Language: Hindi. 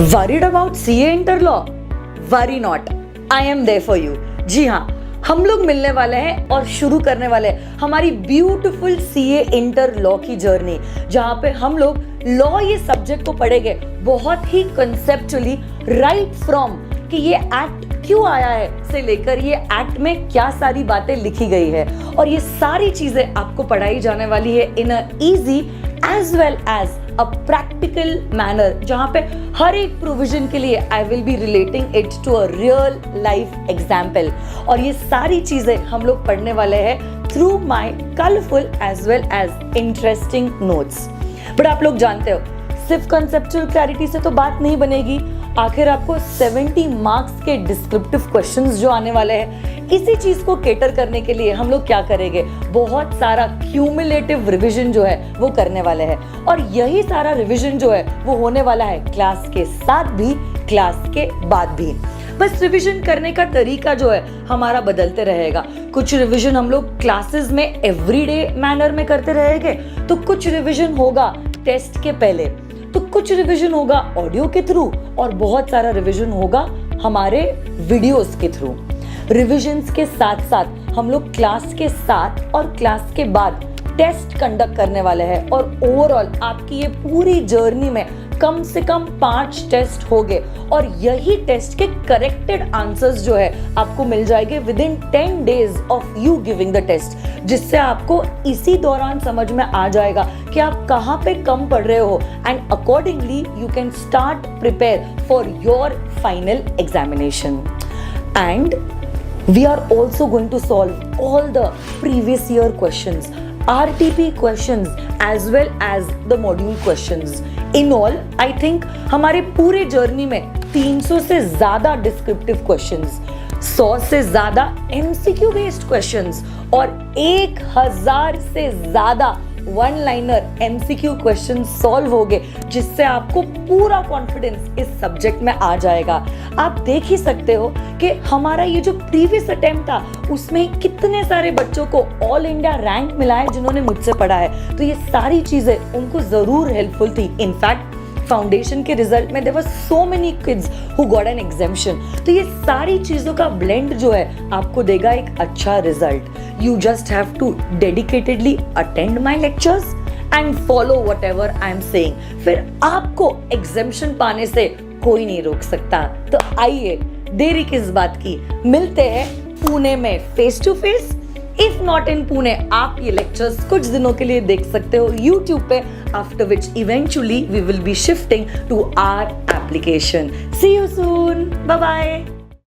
Worried about CA inter law? Worry not, I am there for you. जी हाँ, हम लोग मिलने वाले हैं और शुरू करने वाले हैं हमारी ब्यूटीफुल सीए इंटर लॉ की जर्नी, जहां पे हम लोग लॉ ये सब्जेक्ट को पढ़ेंगे बहुत ही कंसेप्चुअली, राइट फ्रॉम कि ये एक्ट क्यों आया है से लेकर ये एक्ट में क्या सारी बातें लिखी गई है, और ये सारी चीजें आपको पढ़ाई जाने वाली है in a easy as well as a practical manner, जहां पे हर एक प्रोविजन के लिए I will be relating it to a real life example. और ये सारी चीजें हम लोग पढ़ने वाले हैं through my colourful as well as interesting notes. But आप लोग जानते हो, सिर्फ कंसेप्चुअल क्लैरिटी से तो बात नहीं बनेगी। आखिर आपको 70 मार्क्स के डिस्क्रिप्टिव क्वेश्चंस जो आने वाले हैं, इसी चीज को केटर करने के लिए हम लोग क्या करेंगे, बहुत सारा क्यूमुलेटिव रिवीजन जो है वो करने वाले हैं। और यही सारा रिवीजन जो है वो होने वाला है क्लास के साथ भी, क्लास के बाद भी। बस रिवीजन करने का तरीका जो है हमारा बदलते रहेगा। कुछ रिवीजन हम लोग क्लासेस में एवरीडे मैनर में करते रहेंगे, तो कुछ रिवीजन होगा टेस्ट के पहले, तो कुछ रिवीजन होगा ऑडियो के थ्रू, और बहुत सारा रिवीजन होगा हमारे वीडियोस के थ्रू। रिवीजन्स के साथ साथ हम लोग क्लास के साथ और क्लास के बाद टेस्ट कंडक्ट करने वाले हैं, और ओवरऑल आपकी ये पूरी जर्नी में कम से कम 5 टेस्ट होंगे, और यही टेस्ट के करेक्टेड आंसर्स जो है आपको मिल जाएंगे within 10 days of you giving the test, जिससे आपको इसी दौरान समझ में आ जाएगा कि आप कहाँ पे कम पढ़ रहे हो, and accordingly you can start prepare for your final examination. And we are also going to solve all the previous year questions, RTP questions as well as the module questions. In all, I think हमारे पूरे जर्नी में 300 से ज्यादा डिस्क्रिप्टिव क्वेश्चंस, 100 से ज्यादा MCQ बेस्ड क्वेश्चंस और 1000 से ज्यादा one liner MCQ question solve हो गए, जिससे आपको पूरा कॉन्फिडेंस इस सब्जेक्ट में आ जाएगा। आप देख ही सकते हो कि हमारा ये जो प्रीवियस अटेम्प्ट था उसमें कितने सारे बच्चों को ऑल इंडिया रैंक मिला है जिन्होंने मुझसे पढ़ा है, तो ये सारी चीजें उनको जरूर हेल्पफुल थी। इनफैक्ट फाउंडेशन के रिजल्ट में there were so many kids who got an exemption. तो ये सारी चीजों का ब्लेंड जो है आपको देगा एक अच्छा result. You just have to dedicatedly attend my lectures and follow whatever I am saying, फिर आपको एग्जेम्पशन पाने से कोई नहीं रोक सकता। तो आइए, देरी किस बात की, मिलते हैं पुणे में face to face. If not in Pune, आप ये लेक्चर्स कुछ दिनों के लिए देख सकते हो YouTube पे, after which eventually we will be shifting to our application. See you soon, bye bye.